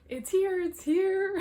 It's here.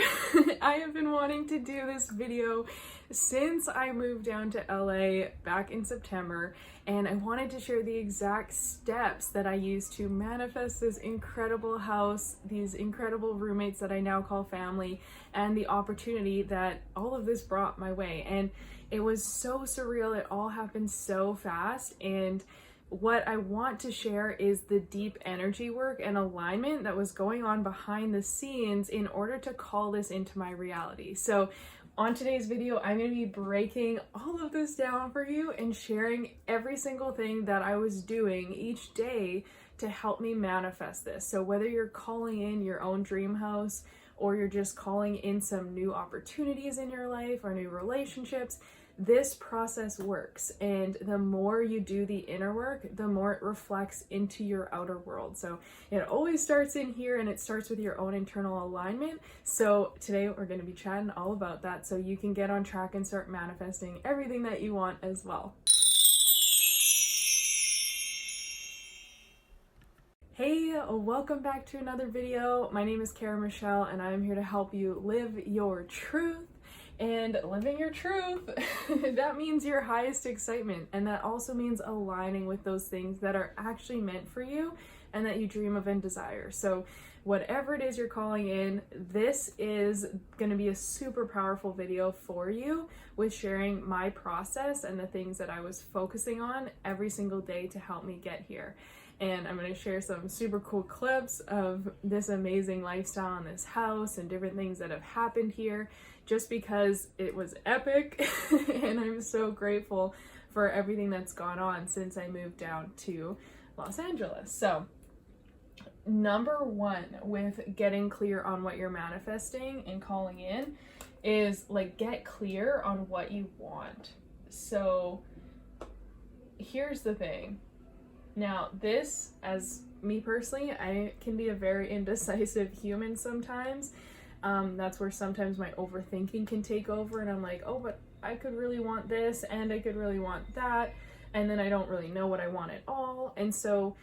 I have been wanting to do this video since I moved down to LA back in September, and I wanted to share the exact steps that I used to manifest this incredible house, these incredible roommates that I now call family, and the opportunity that all of this brought my way. And it was so surreal. It all happened so fast, and what I want to share is the deep energy work and alignment that was going on behind the scenes in order to call this into my reality. So on today's video, I'm going to be breaking all of this down for you and sharing every single thing that I was doing each day to help me manifest this. So whether you're calling in your own dream house, or you're just calling in some new opportunities in your life or new relationships, this process works. And the more you do the inner work, the more it reflects into your outer world. So it always starts in here, and it starts with your own internal alignment. So today we're going to be chatting all about that so you can get on track and start manifesting everything that you want as well. Hey, welcome back to another video. My name is Kara Michelle, and I'm here to help you live your truth. And living your truth, that means your highest excitement. And that also means aligning with those things that are actually meant for you and that you dream of and desire. So whatever it is you're calling in, this is going to be a super powerful video for you with sharing my process and the things that I was focusing on every single day to help me get here. And I'm going to share some super cool clips of this amazing lifestyle in this house and different things that have happened here, just because it was epic. And I'm so grateful for everything that's gone on since I moved down to Los Angeles. So number one with getting clear on what you're manifesting and calling in is get clear on what you want. So here's the thing. Now, this, as me personally, I can be a very indecisive human sometimes. That's where sometimes my overthinking can take over, and I'm like, oh, but I could really want this, and I could really want that, and then I don't really know what I want at all. And so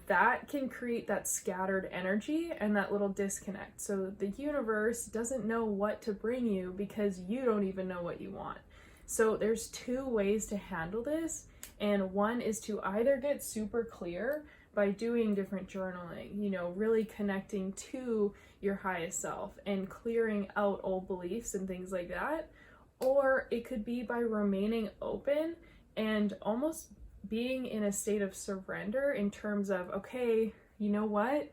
that can create that scattered energy and that little disconnect. So the universe doesn't know what to bring you because you don't even know what you want. So there's two ways to handle this. And one is to either get super clear by doing different journaling, really connecting to your highest self and clearing out old beliefs and things like that. Or it could be by remaining open and almost being in a state of surrender in terms of, okay, you know what?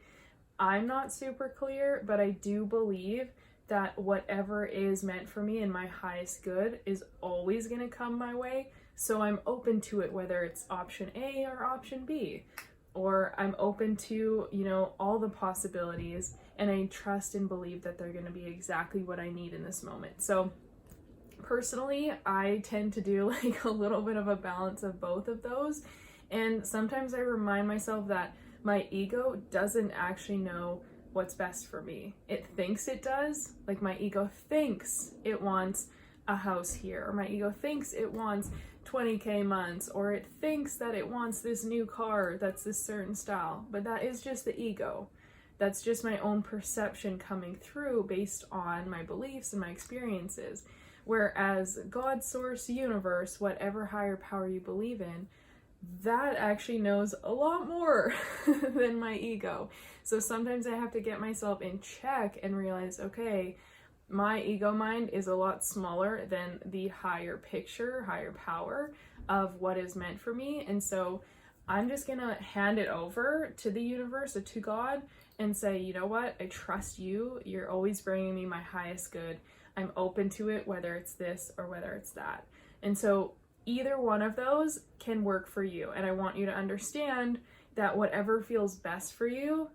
I'm not super clear, but I do believe that whatever is meant for me and my highest good is always going to come my way. So I'm open to it, whether it's option A or option B, or I'm open to, all the possibilities, and I trust and believe that they're going to be exactly what I need in this moment. So personally, I tend to do a little bit of a balance of both of those. And sometimes I remind myself that my ego doesn't actually know what's best for me. It thinks it does. My ego thinks it wants a house here, or my ego thinks it wants 20K months, or it thinks that it wants this new car that's this certain style. But that is just the ego. That's just my own perception coming through based on my beliefs and my experiences. Whereas God, source, universe, whatever higher power you believe in, that actually knows a lot more than my ego. So sometimes I have to get myself in check and realize, okay, my ego mind is a lot smaller than the higher picture, higher power of what is meant for me. And so I'm just going to hand it over to the universe or to God and say, you know what? I trust you. You're always bringing me my highest good. I'm open to it, whether it's this or whether it's that. And so either one of those can work for you. And I want you to understand that whatever feels best for you,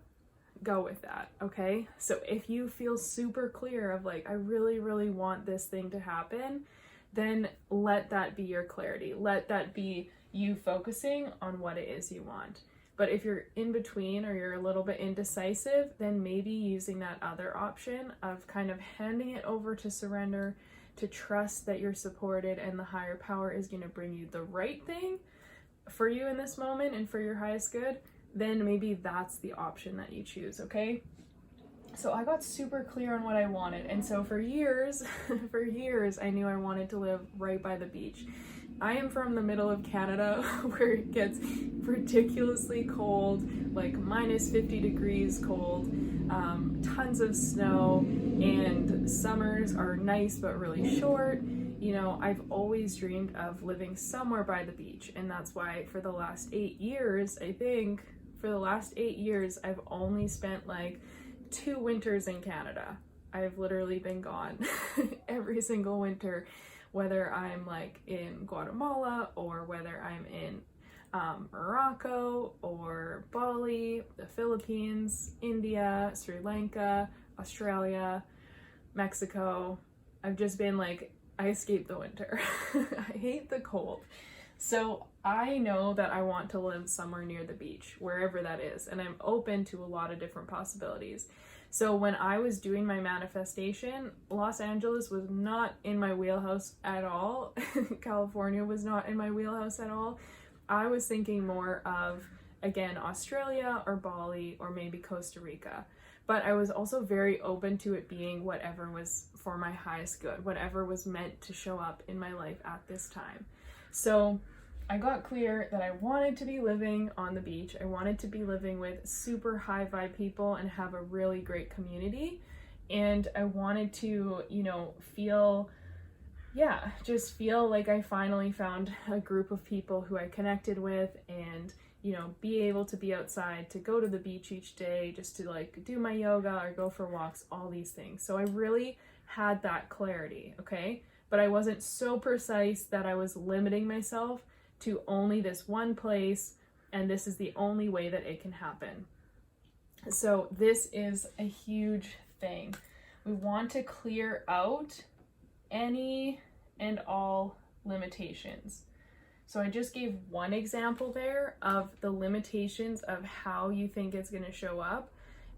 go with that, okay? So if you feel super clear of I really, really want this thing to happen, then let that be your clarity. Let that be you focusing on what it is you want. But if you're in between or you're a little bit indecisive, then maybe using that other option of kind of handing it over to surrender, to trust that you're supported and the higher power is going to bring you the right thing for you in this moment and for your highest good, then maybe that's the option that you choose, okay? So I got super clear on what I wanted. And so for years, for years, I knew I wanted to live right by the beach. I am from the middle of Canada where it gets ridiculously cold, like minus 50 degrees cold, tons of snow, and summers are nice but really short. You know, I've always dreamed of living somewhere by the beach, and that's why for the last 8 years, I think, for the last 8 years, I've only spent like 2 winters in Canada. I've literally been gone every single winter, whether I'm like in Guatemala or whether I'm in Morocco or Bali, the Philippines, India, Sri Lanka, Australia, Mexico. I've just been like, I escaped the winter. I hate the cold. So I know that I want to live somewhere near the beach, wherever that is, and I'm open to a lot of different possibilities. So when I was doing my manifestation, Los Angeles was not in my wheelhouse at all. California was not in my wheelhouse at all. I was thinking more of, again, Australia or Bali or maybe Costa Rica. But I was also very open to it being whatever was for my highest good, whatever was meant to show up in my life at this time. So I got clear that I wanted to be living on the beach. I wanted to be living with super high vibe people and have a really great community. And I wanted to, you know, just feel like I finally found a group of people who I connected with, and, you know, be able to be outside, to go to the beach each day, just to like do my yoga or go for walks, all these things. So I really had that clarity, okay? But I wasn't so precise that I was limiting myself to only this one place, and this is the only way that it can happen. So this is a huge thing. We want to clear out any and all limitations. So I just gave one example there of the limitations of how you think it's going to show up.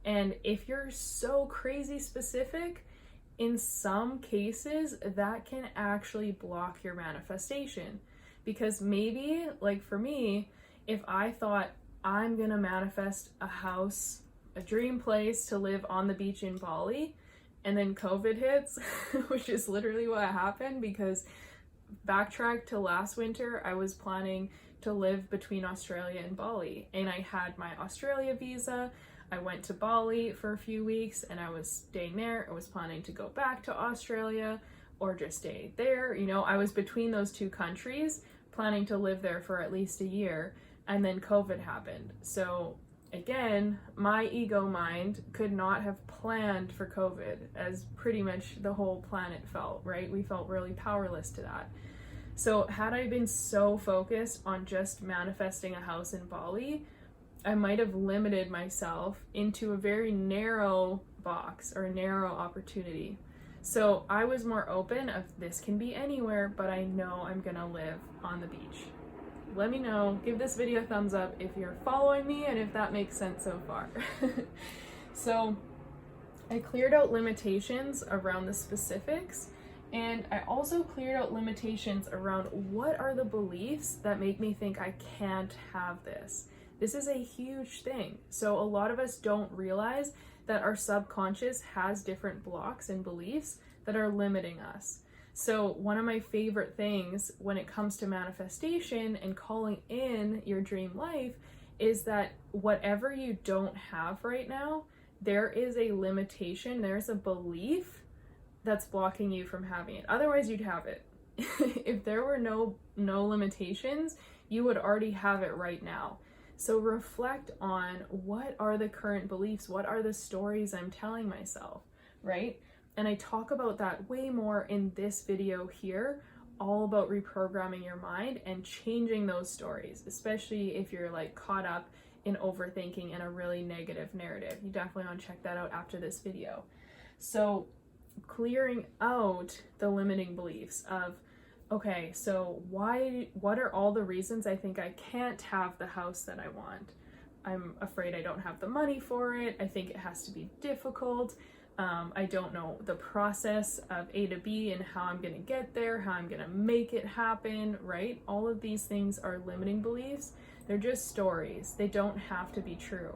And if you're so crazy specific, in some cases that can actually block your manifestation. Because maybe, like for me, if I thought I'm gonna manifest a house, a dream place to live on the beach in Bali, and then COVID hits, which is literally what happened, because backtrack to last winter, I was planning to live between Australia and Bali, and I had my Australia visa. I went to Bali for a few weeks and I was staying there. I was planning to go back to Australia or just stay there. You know, I was between those 2 countries, planning to live there for at least a year, and then COVID happened. So again, my ego mind could not have planned for COVID, as pretty much the whole planet felt, right? We felt really powerless to that. So had I been so focused on just manifesting a house in Bali, I might have limited myself into a very narrow box or a narrow opportunity. So I was more open of, this can be anywhere, but I know I'm gonna live on the beach. Let me know, give this video a thumbs up if you're following me and if that makes sense so far. So I cleared out limitations around the specifics, and I also cleared out limitations around what are the beliefs that make me think I can't have this. This is a huge thing. So a lot of us don't realize that our subconscious has different blocks and beliefs that are limiting us. So one of my favorite things when it comes to manifestation and calling in your dream life is that whatever you don't have right now, there is a limitation, there's a belief that's blocking you from having it. Otherwise you'd have it. If there were no limitations, you would already have it right now. So reflect on, what are the current beliefs? What are the stories I'm telling myself, right? And I talk about that way more in this video here, all about reprogramming your mind and changing those stories, especially if you're like caught up in overthinking and a really negative narrative. You definitely want to check that out after this video. So clearing out the limiting beliefs of, okay, so what are all the reasons I think I can't have the house that I want? I'm afraid I don't have the money for it. I think it has to be difficult. I don't know the process of A to B and how I'm gonna get there, how I'm gonna make it happen, right? All of these things are limiting beliefs. They're just stories. They don't have to be true.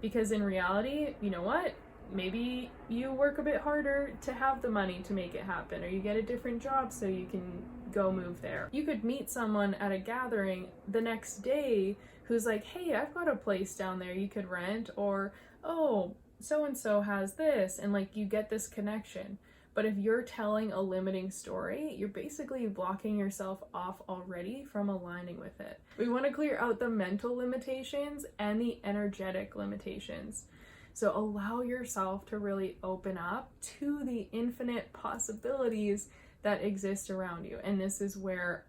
Because in reality, you know what? maybe you work a bit harder to have the money to make it happen, or you get a different job so you can go move there. You could meet someone at a gathering the next day who's like, hey, I've got a place down there you could rent, or oh, so-and-so has this, and like you get this connection. But if you're telling a limiting story, you're basically blocking yourself off already from aligning with it. We want to clear out the mental limitations and the energetic limitations. So allow yourself to really open up to the infinite possibilities that exist around you. And this is where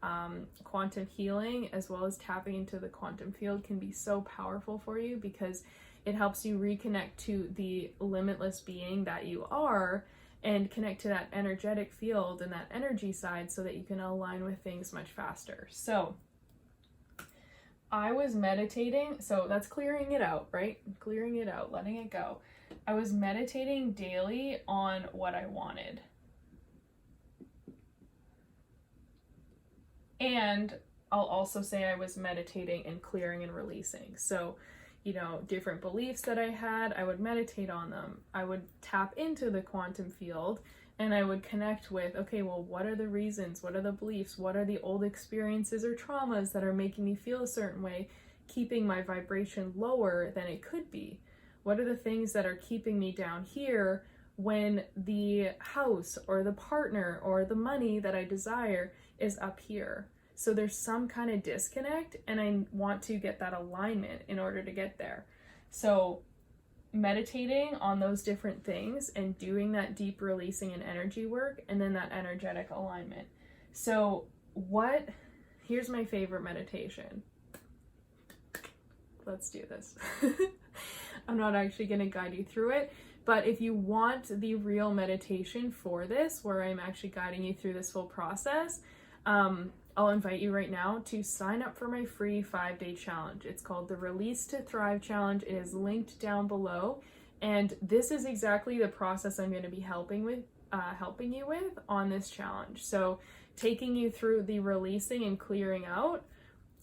quantum healing, as well as tapping into the quantum field, can be so powerful for you, because it helps you reconnect to the limitless being that you are, and connect to that energetic field and that energy side so that you can align with things much faster. So I was meditating, so that's clearing it out, right? Clearing it out, letting it go. I was meditating daily on what I wanted. And I'll also say I was meditating and clearing and releasing. So, you know, different beliefs that I had, I would meditate on them. I would tap into the quantum field and I would connect with, okay, well, what are the reasons? What are the beliefs? What are the old experiences or traumas that are making me feel a certain way, keeping my vibration lower than it could be? What are the things that are keeping me down here when the house or the partner or the money that I desire is up here? So there's some kind of disconnect, and I want to get that alignment in order to get there. So meditating on those different things and doing that deep releasing and energy work, and then that energetic alignment. So here's my favorite meditation. Let's do this. I'm not actually going to guide you through it, but if you want the real meditation for this, where I'm actually guiding you through this full process, I'll invite you right now to sign up for my free 5-day challenge. It's called the Release to Thrive Challenge. It is linked down below. And this is exactly the process I'm going to be helping you with on this challenge. So taking you through the releasing and clearing out,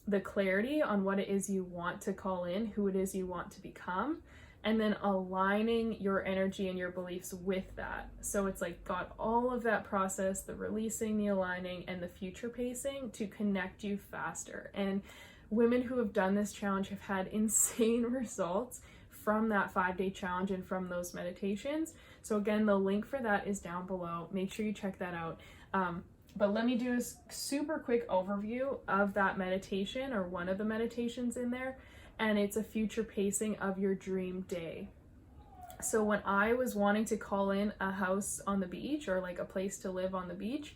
the clarity on what it is you want to call in, who it is you want to become, and then aligning your energy and your beliefs with that. So it's like got all of that process, the releasing, the aligning, and the future pacing to connect you faster. And women who have done this challenge have had insane results from that 5-day challenge and from those meditations. So again, the link for that is down below. Make sure you check that out. But let me do a super quick overview of that meditation, or one of the meditations in there. And it's a future pacing of your dream day. So when I was wanting to call in a house on the beach, or like a place to live on the beach,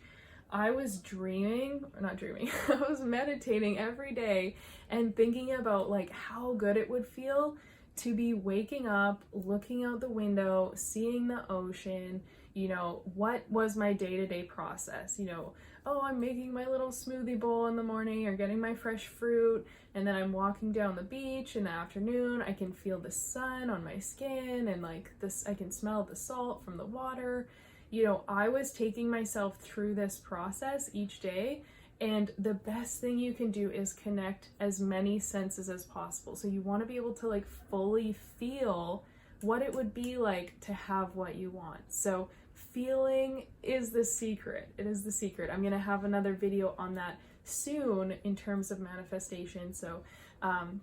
I was I was meditating every day and thinking about like how good it would feel to be waking up, looking out the window, seeing the ocean. You know, what was my day-to-day process? You know, oh, I'm making my little smoothie bowl in the morning, or getting my fresh fruit, and then I'm walking down the beach in the afternoon. I can feel the sun on my skin, and like this, I can smell the salt from the water. You know, I was taking myself through this process each day, and the best thing you can do is connect as many senses as possible. So you want to be able to like fully feel what it would be like to have what you want. So feeling is the secret. It is the secret. I'm going to have another video on that soon in terms of manifestation. So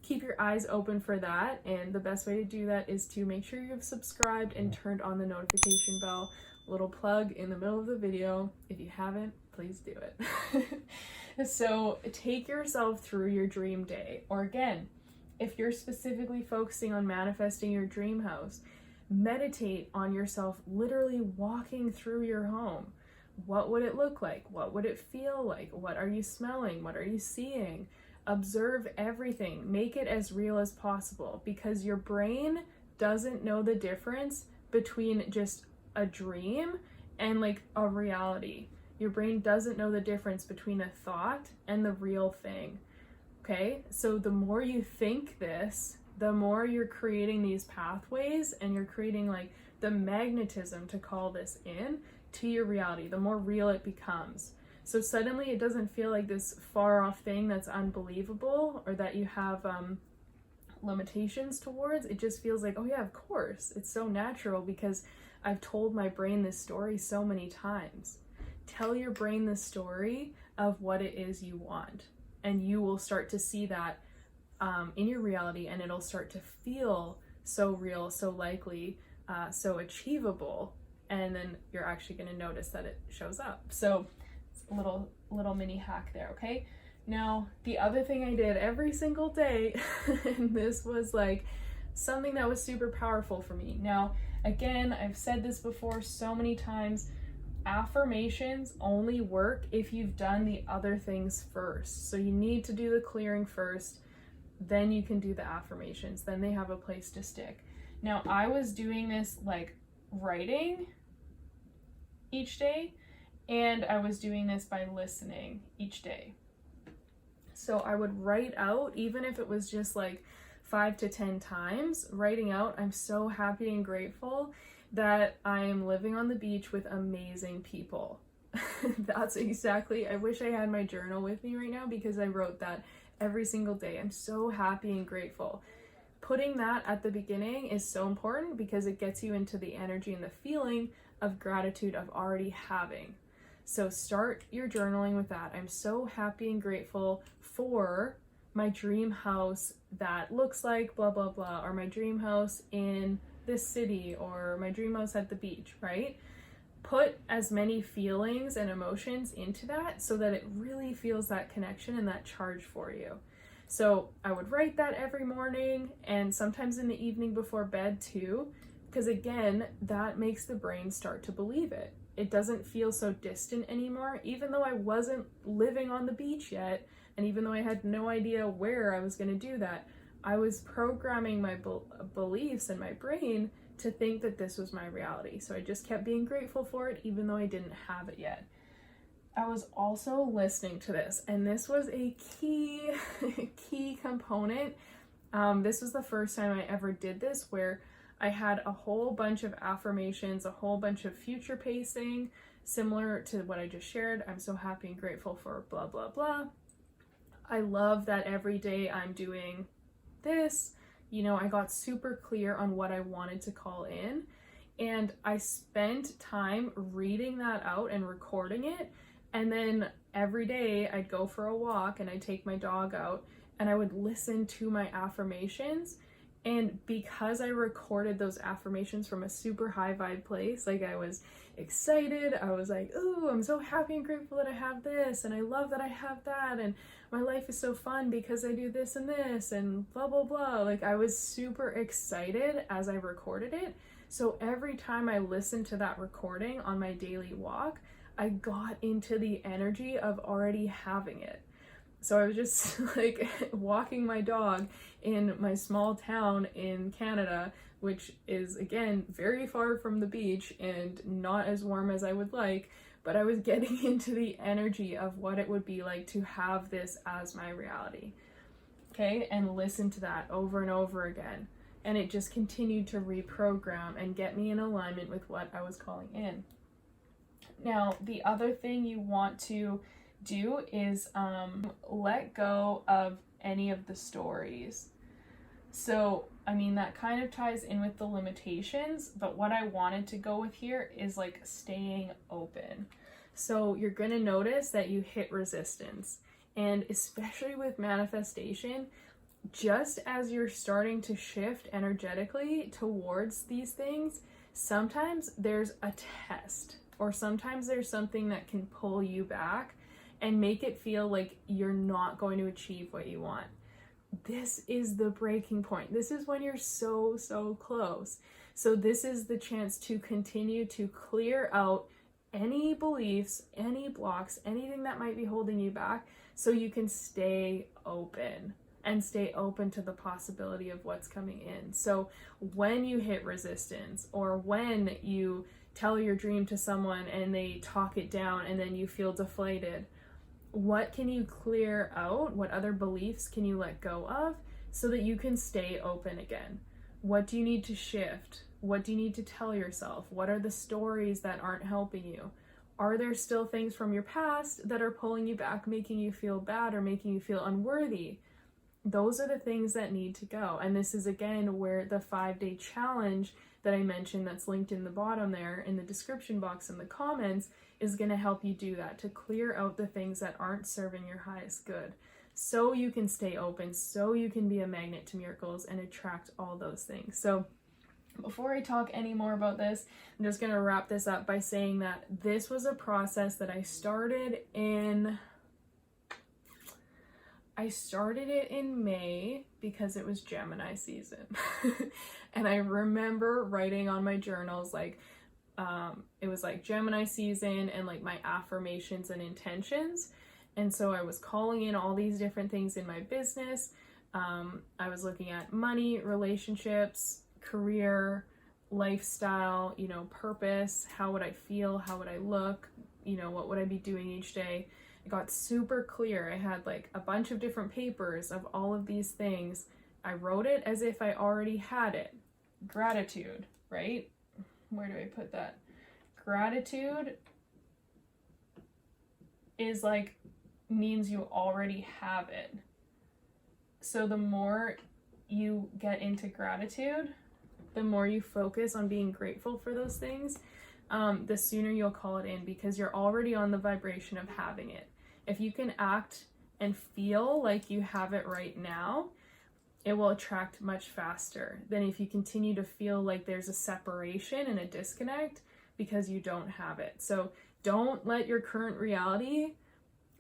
keep your eyes open for that. And the best way to do that is to make sure you've subscribed and turned on the notification bell. Little plug in the middle of the video. If you haven't, please do it. So take yourself through your dream day. Or again, if you're specifically focusing on manifesting your dream house, meditate on yourself literally walking through your home. What would it look like? What would it feel like? What are you smelling? What are you seeing? Observe everything. Make it as real as possible, because your brain doesn't know the difference between just a dream and like a reality. Your brain doesn't know the difference between a thought and the real thing. Okay, so the more you think this, the more you're creating these pathways, and you're creating like the magnetism to call this in to your reality, the more real it becomes. So suddenly it doesn't feel like this far off thing that's unbelievable, or that you have limitations towards, it just feels like, oh yeah, of course. It's so natural because I've told my brain this story so many times. Tell your brain the story of what it is you want, and you will start to see that in your reality, and it'll start to feel so real, so likely, so achievable, and then you're actually going to notice that it shows up. So it's a little mini hack there, okay? Now, the other thing I did every single day, and this was like something that was super powerful for me. Now, again, I've said this before so many times, affirmations only work if you've done the other things first. So you need to do the clearing first, then you can do the affirmations. Then they have a place to stick. Now, I was doing this like writing each day, and I was doing this by listening each day. So I would write out, even if it was just like 5 to 10 times, writing out, I'm so happy and grateful that I am living on the beach with amazing people. That's exactly, I wish I had my journal with me right now because I wrote that every single day. I'm so happy and grateful. Putting that at the beginning is so important because it gets you into the energy and the feeling of gratitude of already having. So start your journaling with that. I'm so happy and grateful for my dream house that looks like blah, blah, blah, or my dream house in this city, or my dream house at the beach, right? Put as many feelings and emotions into that so that it really feels that connection and that charge for you. So I would write that every morning, and sometimes in the evening before bed too, because again, that makes the brain start to believe it. It doesn't feel so distant anymore, even though I wasn't living on the beach yet, and even though I had no idea where I was going to do that, I was programming my beliefs and my brain to think that this was my reality. So I just kept being grateful for it, even though I didn't have it yet. I was also listening to this, and this was a key component. This was the first time I ever did this, where I had a whole bunch of affirmations, a whole bunch of future pacing, similar to what I just shared. I'm so happy and grateful for blah, blah, blah. I love that every day I'm doing this. You know, I got super clear on what I wanted to call in, and I spent time reading that out and recording it. And then every day I'd go for a walk and I'd take my dog out and I would listen to my affirmations. And because I recorded those affirmations from a super high vibe place, like I was excited, I was like, ooh, I'm so happy and grateful that I have this, and I love that I have that, and my life is so fun because I do this and this, and blah, blah, blah. Like I was super excited as I recorded it. So every time I listened to that recording on my daily walk, I got into the energy of already having it. So I was just like walking my dog in my small town in Canada, which is again very far from the beach and not as warm as I would like, but I was getting into the energy of what it would be like to have this as my reality. Okay, and listen to that over and over again. And it just continued to reprogram and get me in alignment with what I was calling in. Now, the other thing you want to do is let go of any of the stories. So, I mean, that kind of ties in with the limitations, but what I wanted to go with here is like staying open. So you're going to notice that you hit resistance, and especially with manifestation, just as you're starting to shift energetically towards these things, sometimes there's a test, or sometimes there's something that can pull you back and make it feel like you're not going to achieve what you want. This is the breaking point. This is when you're so close. So this is the chance to continue to clear out any beliefs, any blocks, anything that might be holding you back, so you can stay open and stay open to the possibility of what's coming in. So when you hit resistance, or when you tell your dream to someone and they talk it down and then you feel deflated, what can you clear out? What other beliefs can you let go of so that you can stay open again? What do you need to shift? What do you need to tell yourself? What are the stories that aren't helping you? Are there still things from your past that are pulling you back, making you feel bad or making you feel unworthy? those are the things that need to go. And this is again where the 5-day challenge that I mentioned, that's linked in the bottom there in the description box in the comments, is going to help you do that, to clear out the things that aren't serving your highest good, so you can stay open, so you can be a magnet to miracles and attract all those things. So before I talk any more about this, I'm just going to wrap this up by saying that this was a process that I started it in May because it was Gemini season. And I remember writing on my journals, like, it was like Gemini season and like my affirmations and intentions. And so I was calling in all these different things in my business. I was looking at money, relationships, career, lifestyle, you know, purpose, how would I feel, how would I look, you know, what would I be doing each day. It got super clear. I had like a bunch of different papers of all of these things. I wrote it as if I already had it. Gratitude, right? Where do I put that? Gratitude is like, means you already have it. So the more you get into gratitude, the more you focus on being grateful for those things, the sooner you'll call it in, because you're already on the vibration of having it. If you can act and feel like you have it right now, it will attract much faster than if you continue to feel like there's a separation and a disconnect because you don't have it. So don't let your current reality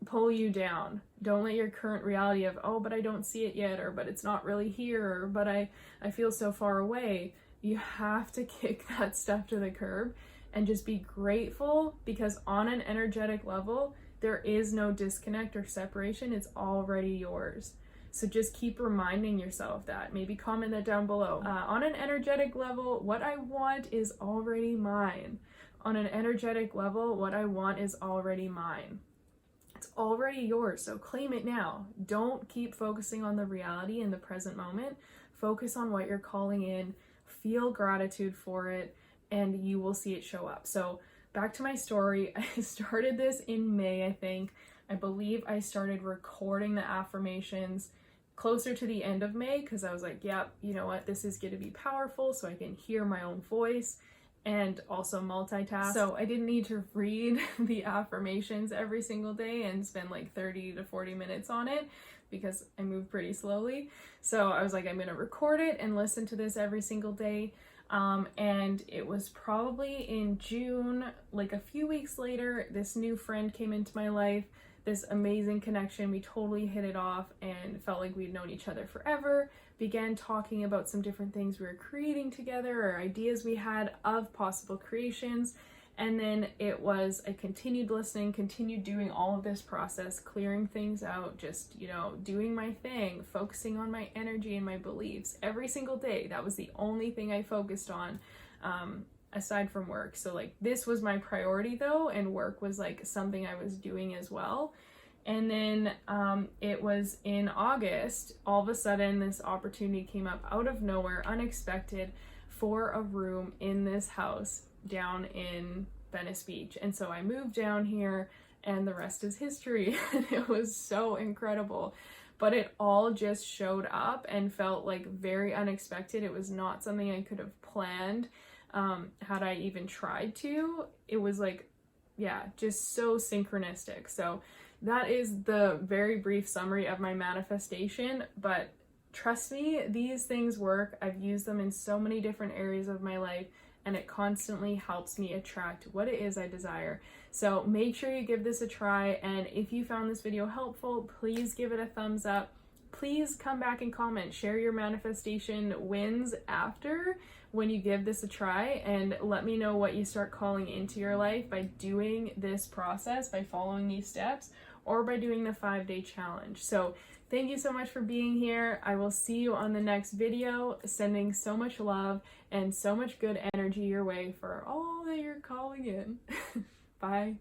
pull you down. Don't let your current reality of, oh, but I don't see it yet, or but it's not really here, or but I feel so far away. You have to kick that stuff to the curb and just be grateful, because on an energetic level, there is no disconnect or separation. It's already yours. So just keep reminding yourself that. Maybe comment that down below. On an energetic level, what I want is already mine. On an energetic level, what I want is already mine. It's already yours, so claim it now. Don't keep focusing on the reality in the present moment. Focus on what you're calling in, feel gratitude for it, and you will see it show up. So back to my story, I started this in May, I think. I believe I started recording the affirmations closer to the end of May, because I was like, yep, you know what, this is going to be powerful so I can hear my own voice and also multitask. So I didn't need to read the affirmations every single day and spend like 30 to 40 minutes on it, because I move pretty slowly. So I was like, I'm gonna record it and listen to this every single day. And it was probably in June, like a few weeks later, this new friend came into my life, this amazing connection. We totally hit it off and felt like we'd known each other forever. Began talking about some different things we were creating together, or ideas we had of possible creations. And then it was, I continued listening, continued doing all of this process, clearing things out, just, you know, doing my thing, focusing on my energy and my beliefs every single day. That was the only thing I focused on, aside from work. So like, this was my priority though, and work was like something I was doing as well. And then it was in August, all of a sudden this opportunity came up out of nowhere, unexpected, for a room in this house down in Venice Beach. And so I moved down here, and the rest is history. And it was so incredible, but it all just showed up and felt like very unexpected. It was not something I could have planned, had I even tried to. It was like, yeah, just so synchronistic. So that is the very brief summary of my manifestation, but trust me, these things work. I've used them in so many different areas of my life, and it constantly helps me attract what it is I desire. So make sure you give this a try, and if you found this video helpful, please give it a thumbs up. Please come back and comment, share your manifestation wins after when you give this a try, and let me know what you start calling into your life by doing this process, by following these steps, or by doing the 5-day challenge. So thank you so much for being here. I will see you on the next video, sending so much love and so much good energy your way for all that you're calling in. Bye.